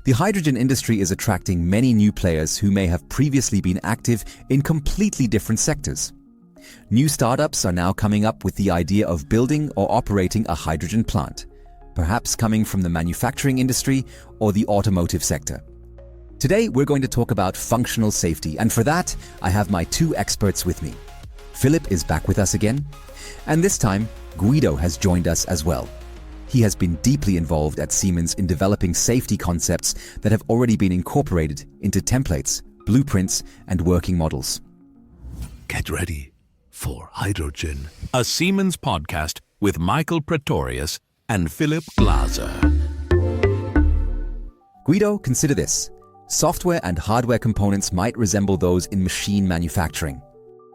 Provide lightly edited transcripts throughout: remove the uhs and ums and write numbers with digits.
The hydrogen industry is attracting many new players who may have previously been active in completely different sectors. New startups are now coming up with the idea of building or operating a hydrogen plant, perhaps coming from the manufacturing industry or the automotive sector. Today, we're going to talk about functional safety, and for that, I have my two experts with me. Philipp is back with us again, and this time, Guido has joined us as well. He has been deeply involved at Siemens in developing safety concepts that have already been incorporated into templates, blueprints, and working models. Get ready for Hydrogen, a Siemens podcast with Michael Pretorius and Philipp Glaser. Guido, consider this. Software and hardware components might resemble those in machine manufacturing.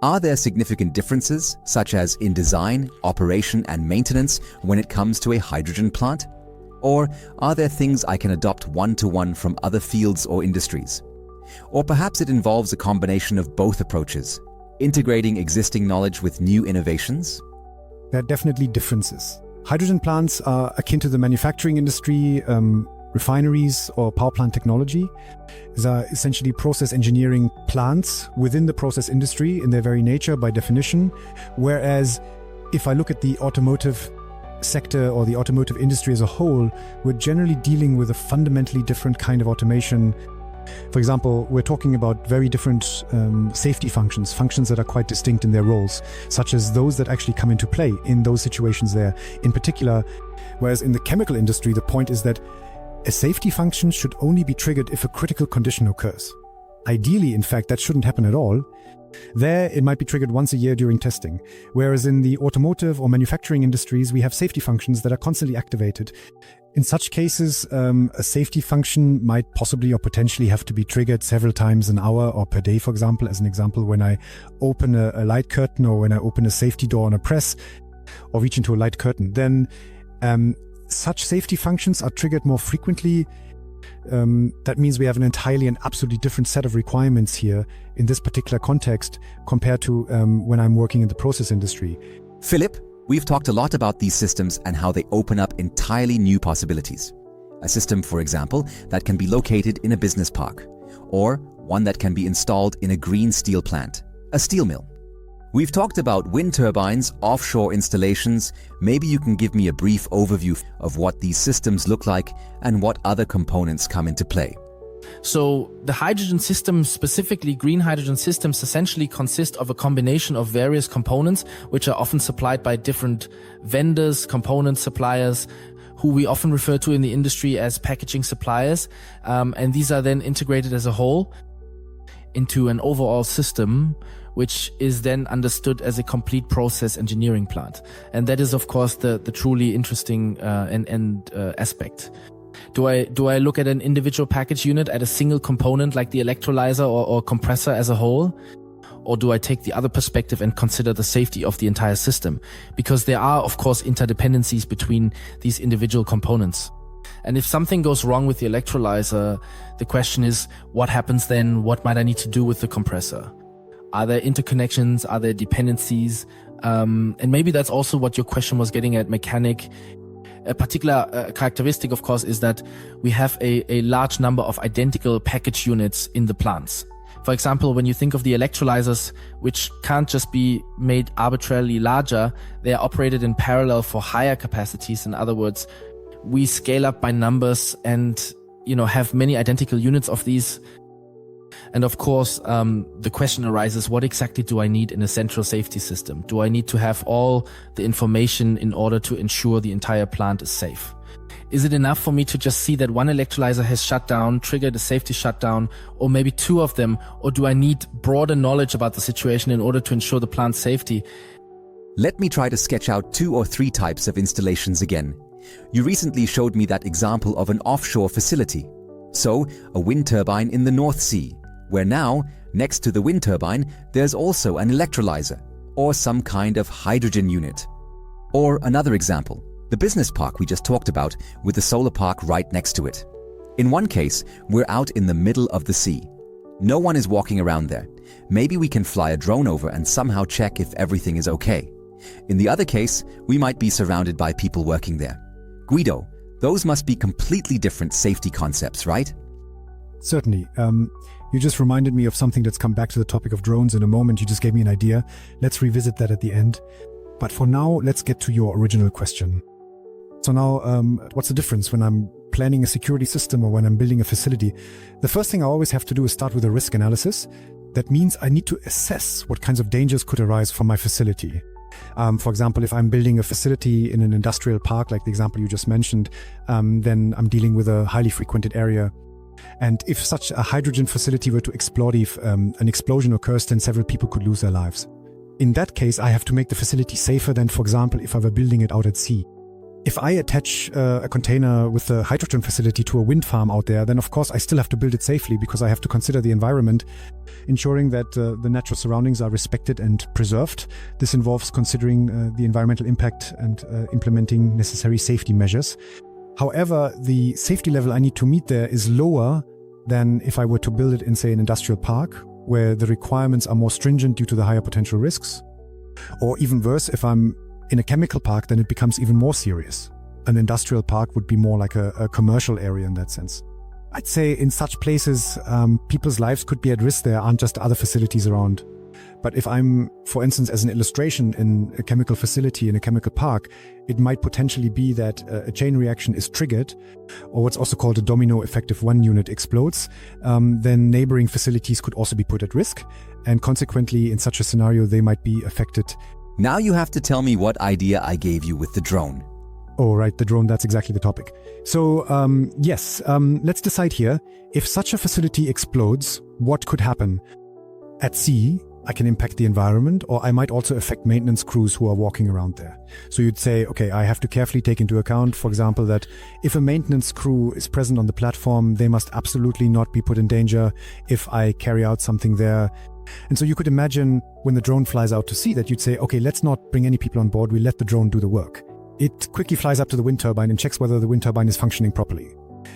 Are there significant differences, such as in design, operation, and maintenance when it comes to a hydrogen plant? Or are there things I can adopt one-to-one from other fields or industries? Or perhaps it involves a combination of both approaches, integrating existing knowledge with new innovations? There are definitely differences. Hydrogen plants are akin to the manufacturing industry, refineries or power plant technology. These are essentially process engineering plants within the process industry in their very nature by definition. Whereas if I look at the automotive sector or the automotive industry as a whole, we're generally dealing with a fundamentally different kind of automation. For example, we're talking about very different safety functions that are quite distinct in their roles, such as those that actually come into play in those situations there. In particular, whereas in the chemical industry, the point is that a safety function should only be triggered if a critical condition occurs. Ideally, in fact, that shouldn't happen at all. There, it might be triggered once a year during testing. Whereas in the automotive or manufacturing industries, we have safety functions that are constantly activated. In such cases, a safety function might possibly or potentially have to be triggered several times an hour or per day, for example. As an example, when I open a light curtain or when I open a safety door on a press or reach into a light curtain, then such safety functions are triggered more frequently. That means we have an entirely and absolutely different set of requirements here in this particular context compared to when I'm working in the process industry. Philipp, we've talked a lot about these systems and how they open up entirely new possibilities. A system, for example, that can be located in a business park, or one that can be installed in a green steel plant, a steel mill. We've talked about wind turbines, offshore installations. Maybe you can give me a brief overview of what these systems look like and what other components come into play. So the hydrogen systems, specifically green hydrogen systems, essentially consist of a combination of various components which are often supplied by different vendors, component suppliers, who we often refer to in the industry as packaging suppliers. And these are then integrated as a whole into an overall system, which is then understood as a complete process engineering plant. And that is, of course, the truly interesting aspect. Do I look at an individual package unit, at a single component like the electrolyzer or compressor as a whole? Or do I take the other perspective and consider the safety of the entire system? Because there are, of course, interdependencies between these individual components. And if something goes wrong with the electrolyzer, the question is, what happens then? What might I need to do with the compressor? Are there interconnections? Are there dependencies? And maybe that's also what your question was getting at, mechanic. A particular characteristic, of course, is that we have a large number of identical package units in the plants. For example, when you think of the electrolyzers, which can't just be made arbitrarily larger, they are operated in parallel for higher capacities. In other words, we scale up by numbers and, have many identical units of these. And of course, the question arises, what exactly do I need in a central safety system? Do I need to have all the information in order to ensure the entire plant is safe? Is it enough for me to just see that one electrolyzer has shut down, triggered a safety shutdown, or maybe two of them? Or do I need broader knowledge about the situation in order to ensure the plant's safety? Let me try to sketch out 2 or 3 types of installations again. You recently showed me that example of an offshore facility. So, a wind turbine in the North Sea, where now, next to the wind turbine, there's also an electrolyzer, or some kind of hydrogen unit. Or another example, the business park we just talked about with the solar park right next to it. In one case, we're out in the middle of the sea. No one is walking around there. Maybe we can fly a drone over and somehow check if everything is okay. In the other case, we might be surrounded by people working there. Guido, Those must be completely different safety concepts, right? Certainly. You just reminded me of something that's come back to the topic of drones in a moment. You just gave me an idea. Let's revisit that at the end. But for now, let's get to your original question. So now, what's the difference when I'm planning a security system or when I'm building a facility? The first thing I always have to do is start with a risk analysis. That means I need to assess what kinds of dangers could arise from my facility. For example, if I'm building a facility in an industrial park, like the example you just mentioned, then I'm dealing with a highly frequented area. And if such a hydrogen facility were to explode, if an explosion occurs, then several people could lose their lives. In that case, I have to make the facility safer than, for example, if I were building it out at sea. If I attach a container with a hydrogen facility to a wind farm out there, then of course I still have to build it safely because I have to consider the environment, ensuring that the natural surroundings are respected and preserved. This involves considering the environmental impact and implementing necessary safety measures. However, the safety level I need to meet there is lower than if I were to build it in, say, an industrial park, where the requirements are more stringent due to the higher potential risks. Or even worse, if I'm in a chemical park, then it becomes even more serious. An industrial park would be more like a commercial area in that sense. I'd say in such places, people's lives could be at risk. There aren't just other facilities around. But if I'm, for instance, as an illustration in a chemical facility, in a chemical park, it might potentially be that a chain reaction is triggered, or what's also called a domino effect. If one unit explodes, then neighboring facilities could also be put at risk. And consequently, in such a scenario, they might be affected. Now you have to tell me what idea I gave you with the drone. Oh, right, the drone, that's exactly the topic. So, yes, let's decide here. If such a facility explodes, what could happen? At sea, I can impact the environment, or I might also affect maintenance crews who are walking around there. So you'd say, okay, I have to carefully take into account, for example, that if a maintenance crew is present on the platform, they must absolutely not be put in danger if I carry out something there. And so you could imagine when the drone flies out to sea that you'd say, okay, let's not bring any people on board, we let the drone do the work. It quickly flies up to the wind turbine and checks whether the wind turbine is functioning properly.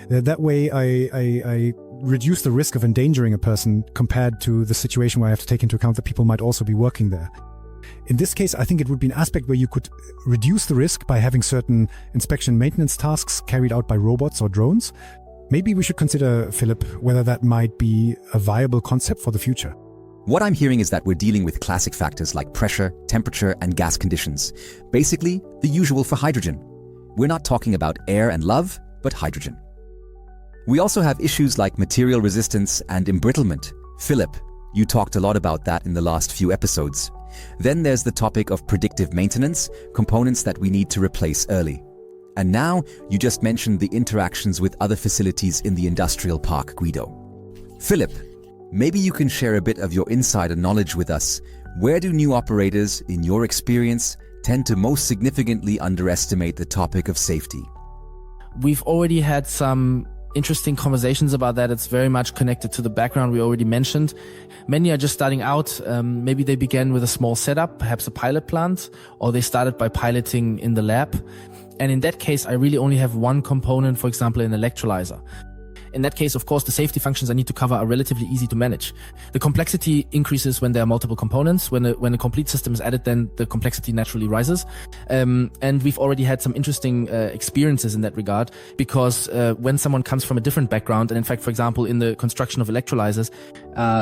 That way I reduce the risk of endangering a person compared to the situation where I have to take into account that people might also be working there. In this case, I think it would be an aspect where you could reduce the risk by having certain inspection maintenance tasks carried out by robots or drones. Maybe we should consider, Philipp, whether that might be a viable concept for the future. What I'm hearing is that we're dealing with classic factors like pressure, temperature, and gas conditions. Basically, the usual for hydrogen. We're not talking about air and love, but hydrogen. We also have issues like material resistance and embrittlement. Philipp, you talked a lot about that in the last few episodes. Then there's the topic of predictive maintenance, components that we need to replace early. And now you just mentioned the interactions with other facilities in the industrial park, Guido. Philipp, maybe you can share a bit of your insider knowledge with us. Where do new operators, in your experience, tend to most significantly underestimate the topic of safety? We've already had some interesting conversations about that. It's very much connected to the background we already mentioned. Many are just starting out. Maybe they began with a small setup, perhaps a pilot plant, or they started by piloting in the lab. And in that case, I really only have one component, for example, an electrolyzer. In that case, of course, the safety functions I need to cover are relatively easy to manage. The complexity increases when there are multiple components. When a complete system is added, then the complexity naturally rises. And we've already had some interesting experiences in that regard, because when someone comes from a different background, and in fact, for example, in the construction of electrolyzers,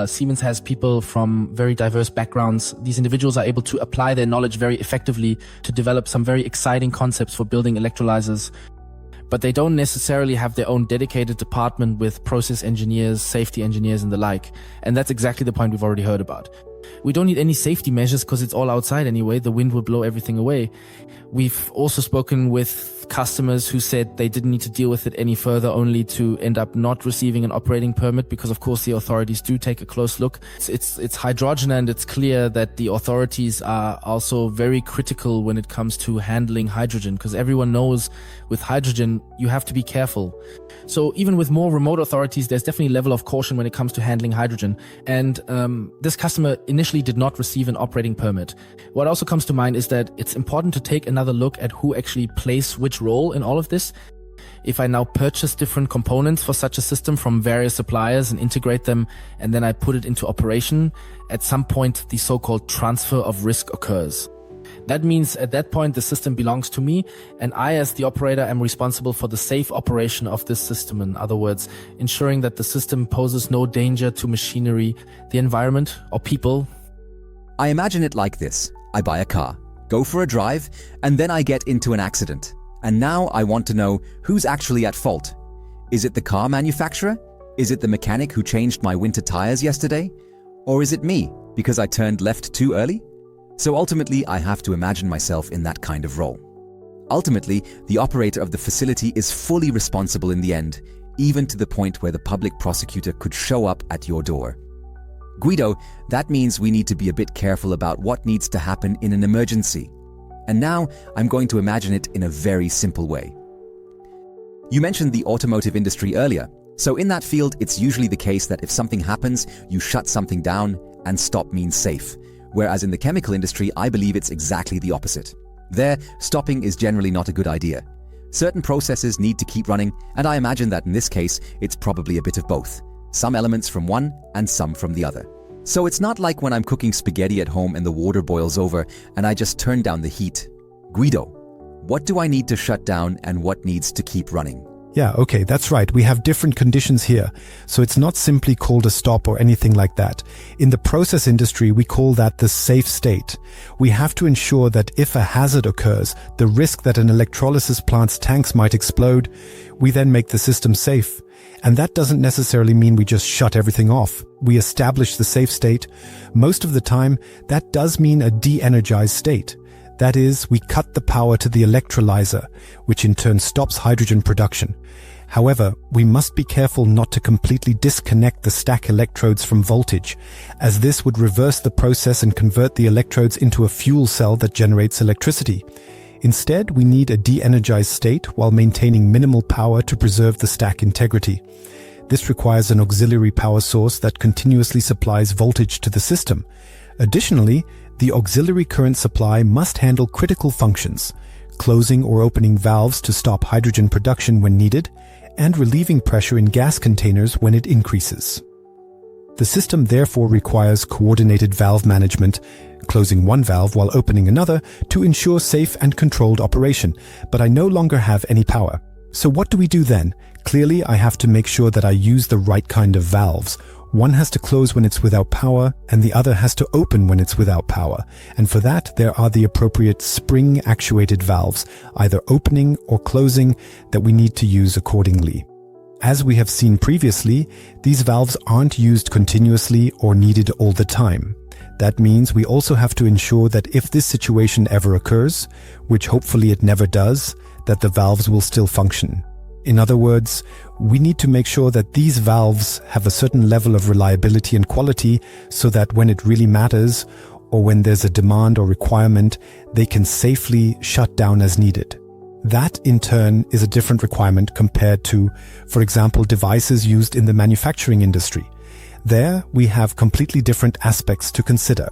Siemens has people from very diverse backgrounds. These individuals are able to apply their knowledge very effectively to develop some very exciting concepts for building electrolyzers. But they don't necessarily have their own dedicated department with process engineers, safety engineers, and the like. And that's exactly the point we've already heard about. We don't need any safety measures because it's all outside anyway. The wind will blow everything away. We've also spoken with customers who said they didn't need to deal with it any further, only to end up not receiving an operating permit, because of course the authorities do take a close look. It's hydrogen, and it's clear that the authorities are also very critical when it comes to handling hydrogen, because everyone knows with hydrogen you have to be careful. So even with more remote authorities, there's definitely a level of caution when it comes to handling hydrogen. And this customer initially did not receive an operating permit. What also comes to mind is that it's important to take another look at who actually plays which role in all of this. If I now purchase different components for such a system from various suppliers and integrate them, and then I put it into operation, at some point the so-called transfer of risk occurs. That means at that point, the system belongs to me, and I, as the operator, am responsible for the safe operation of this system. In other words, ensuring that the system poses no danger to machinery, the environment, or people. I imagine it like this. I buy a car, go for a drive, and then I get into an accident. And now I want to know who's actually at fault. Is it the car manufacturer? Is it the mechanic who changed my winter tires yesterday? Or is it me, because I turned left too early? So ultimately, I have to imagine myself in that kind of role. Ultimately, the operator of the facility is fully responsible in the end, even to the point where the public prosecutor could show up at your door. Guido, that means we need to be a bit careful about what needs to happen in an emergency. And now, I'm going to imagine it in a very simple way. You mentioned the automotive industry earlier. So in that field, it's usually the case that if something happens, you shut something down, and stop means safe. Whereas in the chemical industry, I believe it's exactly the opposite. There, stopping is generally not a good idea. Certain processes need to keep running, and I imagine that in this case, it's probably a bit of both. Some elements from one and some from the other. So it's not like when I'm cooking spaghetti at home and the water boils over and I just turn down the heat. Guido, what do I need to shut down and what needs to keep running? Yeah, okay, that's right. We have different conditions here. So it's not simply called a stop or anything like that. In the process industry, we call that the safe state. We have to ensure that if a hazard occurs, the risk that an electrolysis plant's tanks might explode, we then make the system safe. And that doesn't necessarily mean we just shut everything off. We establish the safe state. Most of the time, that does mean a de-energized state. That is, we cut the power to the electrolyzer, which in turn stops hydrogen production. However, we must be careful not to completely disconnect the stack electrodes from voltage, as this would reverse the process and convert the electrodes into a fuel cell that generates electricity. Instead, we need a de-energized state while maintaining minimal power to preserve the stack integrity. This requires an auxiliary power source that continuously supplies voltage to the system. Additionally, the auxiliary current supply must handle critical functions, closing or opening valves to stop hydrogen production when needed, and relieving pressure in gas containers when it increases. The system therefore requires coordinated valve management, closing one valve while opening another to ensure safe and controlled operation, but I no longer have any power. So what do we do then? Clearly, I have to make sure that I use the right kind of valves. One has to close when it's without power, and the other has to open when it's without power. And for that, there are the appropriate spring-actuated valves, either opening or closing, that we need to use accordingly. As we have seen previously, these valves aren't used continuously or needed all the time. That means we also have to ensure that if this situation ever occurs, which hopefully it never does, that the valves will still function. In other words, we need to make sure that these valves have a certain level of reliability and quality so that when it really matters, or when there's a demand or requirement, they can safely shut down as needed. That, in turn, is a different requirement compared to, for example, devices used in the manufacturing industry. There, we have completely different aspects to consider.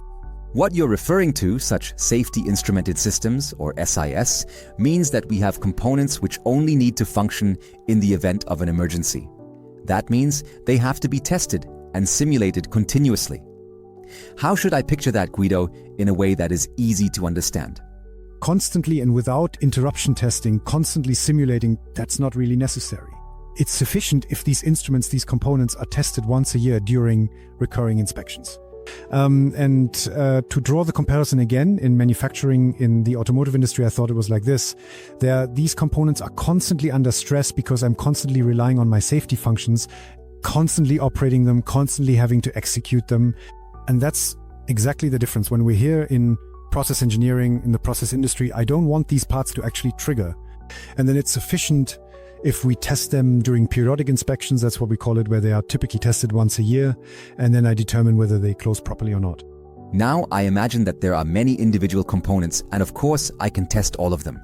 What you're referring to, such safety instrumented systems, or SIS, means that we have components which only need to function in the event of an emergency. That means they have to be tested and simulated continuously. How should I picture that, Guido, in a way that is easy to understand? Constantly and without interruption testing, constantly simulating, that's not really necessary. It's sufficient if these instruments, these components are tested once a year during recurring inspections. To draw the comparison again, in manufacturing in the automotive industry, I thought it was like this. These components are constantly under stress because I'm constantly relying on my safety functions, constantly operating them, constantly having to execute them. And that's exactly the difference. When we're here in process engineering, in the process industry, I don't want these parts to actually trigger. And then it's sufficient if we test them during periodic inspections, that's what we call it, where they are typically tested once a year, and then I determine whether they close properly or not. Now I imagine that there are many individual components, and of course I can test all of them.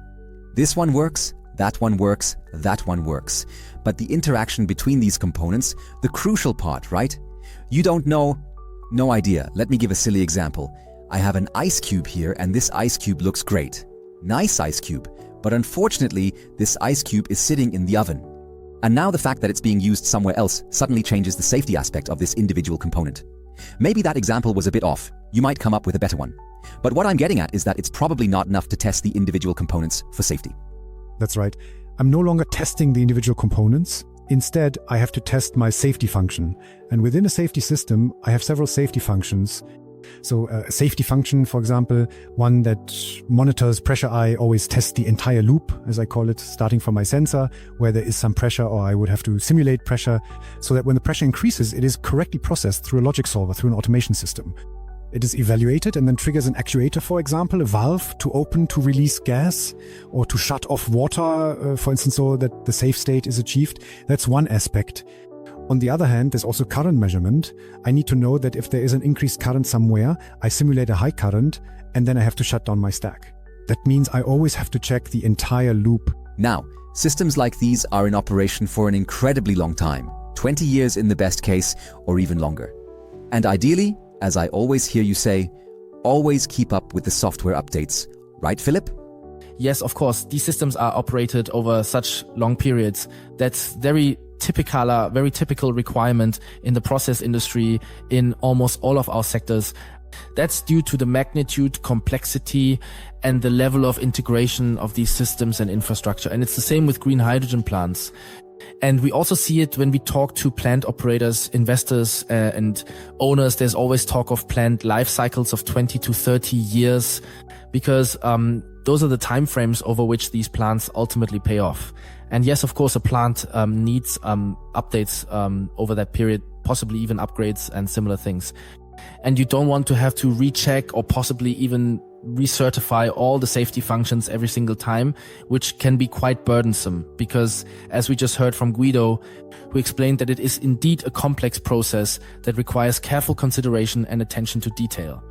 This one works, that one works, that one works. But the interaction between these components, the crucial part, right? You don't know, no idea. Let me give a silly example. I have an ice cube here, and this ice cube looks great. Nice ice cube. But unfortunately, this ice cube is sitting in the oven. And now the fact that it's being used somewhere else suddenly changes the safety aspect of this individual component. Maybe that example was a bit off. You might come up with a better one. But what I'm getting at is that it's probably not enough to test the individual components for safety. That's right. I'm no longer testing the individual components. Instead, I have to test my safety function. And within a safety system, I have several safety functions. So a safety function, for example, one that monitors pressure, I always test the entire loop, as I call it, starting from my sensor, where there is some pressure or I would have to simulate pressure, so that when the pressure increases, it is correctly processed through a logic solver, through an automation system. It is evaluated and then triggers an actuator, for example, a valve to open to release gas or to shut off water, for instance, so that the safe state is achieved. That's one aspect. On the other hand, there's also current measurement. I need to know that if there is an increased current somewhere, I simulate a high current and then I have to shut down my stack. That means I always have to check the entire loop. Now, systems like these are in operation for an incredibly long time, 20 years in the best case, or even longer. And ideally, as I always hear you say, always keep up with the software updates. Right, Philipp? Yes, of course. These systems are operated over such long periods. That's very typical requirement in the process industry in almost all of our sectors. That's due to the magnitude, complexity, and the level of integration of these systems and infrastructure. And it's the same with green hydrogen plants. And we also see it when we talk to plant operators, investors, and owners. There's always talk of plant life cycles of 20 to 30 years because those are the timeframes over which these plants ultimately pay off. And yes, of course, a plant needs updates over that period, possibly even upgrades and similar things. And you don't want to have to recheck or possibly even recertify all the safety functions every single time, which can be quite burdensome because, as we just heard from Guido, who explained that it is indeed a complex process that requires careful consideration and attention to detail.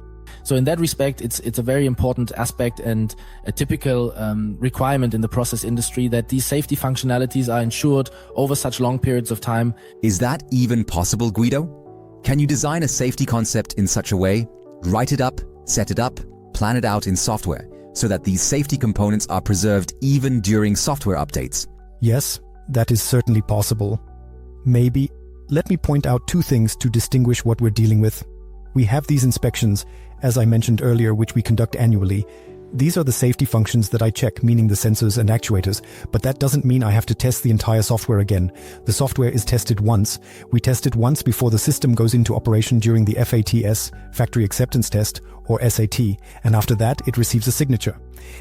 So in that respect, it's a very important aspect and a typical requirement in the process industry that these safety functionalities are ensured over such long periods of time. Is that even possible, Guido? Can you design a safety concept in such a way, write it up, set it up, plan it out in software, so that these safety components are preserved even during software updates? Yes, that is certainly possible. Maybe. Let me point out two things to distinguish what we're dealing with. We have these inspections, as I mentioned earlier, which we conduct annually. These are the safety functions that I check, meaning the sensors and actuators, but that doesn't mean I have to test the entire software again. The software is tested once. We test it once before the system goes into operation during the FATS, Factory Acceptance Test, or SAT, and after that it receives a signature.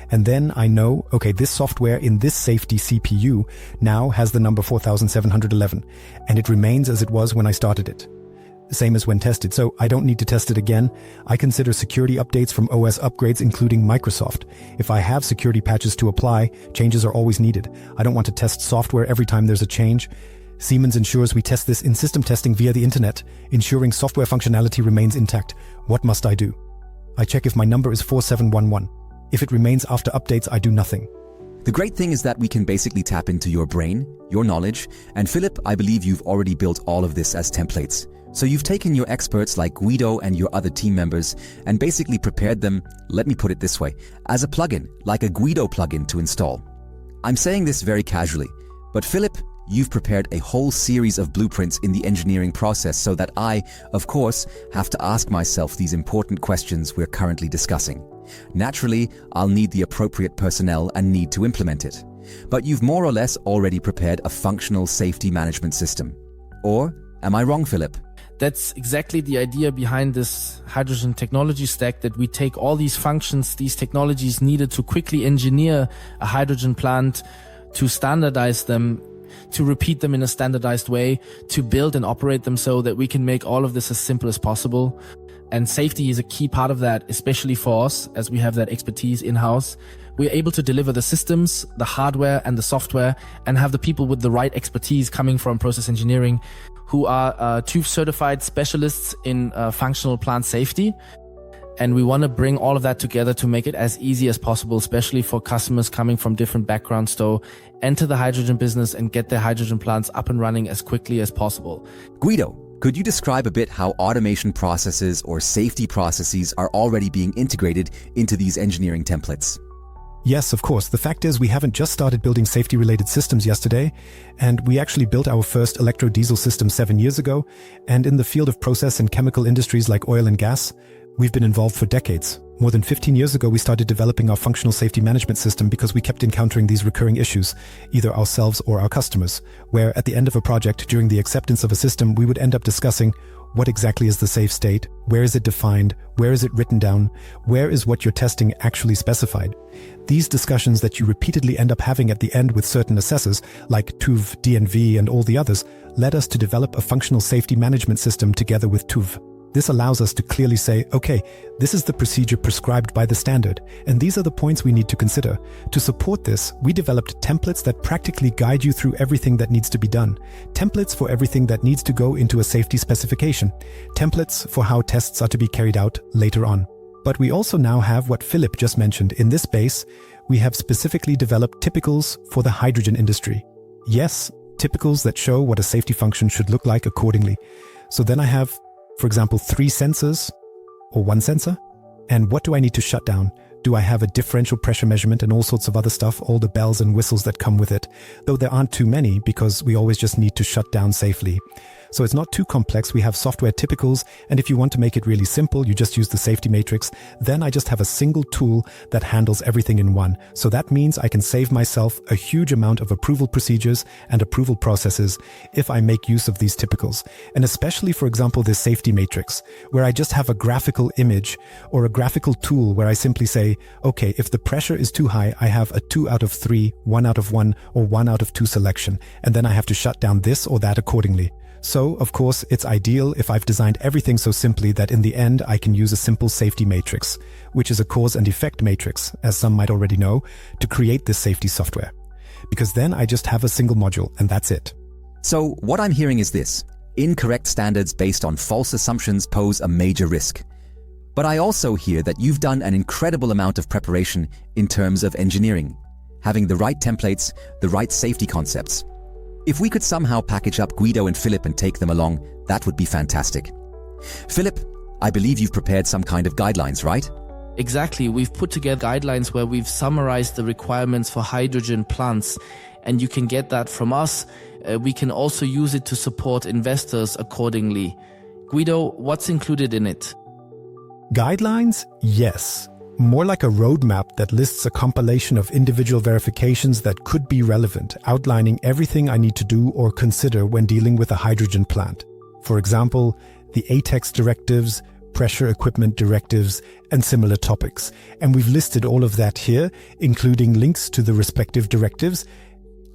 And then I know, okay, this software in this safety CPU now has the number 4711, and it remains as it was when I started it. Same as when tested, so I don't need to test it again. I consider security updates from OS upgrades, including Microsoft. If I have security patches to apply, changes are always needed. I don't want to test software every time there's a change. Siemens ensures we test this in system testing via the internet, ensuring software functionality remains intact. What must I do? I check if my number is 4711. If it remains after updates, I do nothing. The great thing is that we can basically tap into your brain, your knowledge, and Philipp, I believe you've already built all of this as templates. So you've taken your experts like Guido and your other team members and basically prepared them, let me put it this way, as a plugin, like a Guido plugin to install. I'm saying this very casually, but Philipp, you've prepared a whole series of blueprints in the engineering process so that I, of course, have to ask myself these important questions we're currently discussing. Naturally, I'll need the appropriate personnel and need to implement it. But you've more or less already prepared a functional safety management system. Or am I wrong, Philipp? That's exactly the idea behind this hydrogen technology stack, that we take all these functions, these technologies needed to quickly engineer a hydrogen plant, to standardize them, to repeat them in a standardized way, to build and operate them so that we can make all of this as simple as possible. And safety is a key part of that, especially for us, as we have that expertise in-house. We're able to deliver the systems, the hardware and the software, and have the people with the right expertise coming from process engineering who are TÜV certified specialists in functional plant safety. And we want to bring all of that together to make it as easy as possible, especially for customers coming from different backgrounds, to enter the hydrogen business and get their hydrogen plants up and running as quickly as possible. Guido, could you describe a bit how automation processes or safety processes are already being integrated into these engineering templates? Yes, of course. The fact is we haven't just started building safety-related systems yesterday, and we actually built our first electro-diesel system 7 years ago, and in the field of process and chemical industries like oil and gas, We've been involved for decades. More than 15 years ago, we started developing our functional safety management system because we kept encountering these recurring issues, either ourselves or our customers, where at the end of a project, during the acceptance of a system, we would end up discussing what exactly is the safe state, where is it defined, where is it written down, where is what you're testing actually specified. These discussions that you repeatedly end up having at the end with certain assessors, like TÜV, DNV, and all the others, led us to develop a functional safety management system together with TÜV. This allows us to clearly say, okay, this is the procedure prescribed by the standard, and these are the points we need to consider. To support this, we developed templates that practically guide you through everything that needs to be done. Templates for everything that needs to go into a safety specification. Templates for how tests are to be carried out later on. But we also now have what Philipp just mentioned. In this base, we have specifically developed typicals for the hydrogen industry. Yes, typicals that show what a safety function should look like accordingly. So then I have, for example, 3 sensors or 1 sensor. And what do I need to shut down? Do I have a differential pressure measurement and all sorts of other stuff, all the bells and whistles that come with it? Though there aren't too many because we always just need to shut down safely. So it's not too complex. We have software typicals, and if you want to make it really simple, you just use the safety matrix. Then I just have a single tool that handles everything in one. So that means I can save myself a huge amount of approval procedures and approval processes if I make use of these typicals. And especially, for example, this safety matrix, where I just have a graphical image or a graphical tool where I simply say, okay, if the pressure is too high, I have a 2 out of 3, 1 out of 1, or 1 out of 2 selection. And then I have to shut down this or that accordingly. So, of course, it's ideal if I've designed everything so simply that in the end I can use a simple safety matrix, which is a cause and effect matrix, as some might already know, to create this safety software. Because then I just have a single module and that's it. So what I'm hearing is this: incorrect standards based on false assumptions pose a major risk. But I also hear that you've done an incredible amount of preparation in terms of engineering, having the right templates, the right safety concepts. If we could somehow package up Guido and Philipp and take them along, that would be fantastic. Philipp, I believe you've prepared some kind of guidelines, right? Exactly. We've put together guidelines where we've summarized the requirements for hydrogen plants, and you can get that from us. We can also use it to support investors accordingly. Guido, what's included in it? Guidelines? Yes. More like a roadmap that lists a compilation of individual verifications that could be relevant, outlining everything I need to do or consider when dealing with a hydrogen plant. For example, the ATEX directives, pressure equipment directives, and similar topics. And we've listed all of that here, including links to the respective directives.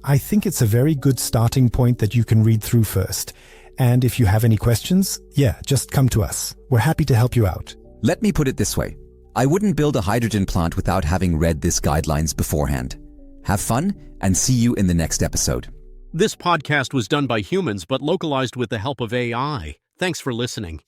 I think it's a very good starting point that you can read through first. And if you have any questions, just come to us. We're happy to help you out. Let me put it this way. I wouldn't build a hydrogen plant without having read this guidelines beforehand. Have fun and see you in the next episode. This podcast was done by humans but localized with the help of AI. Thanks for listening.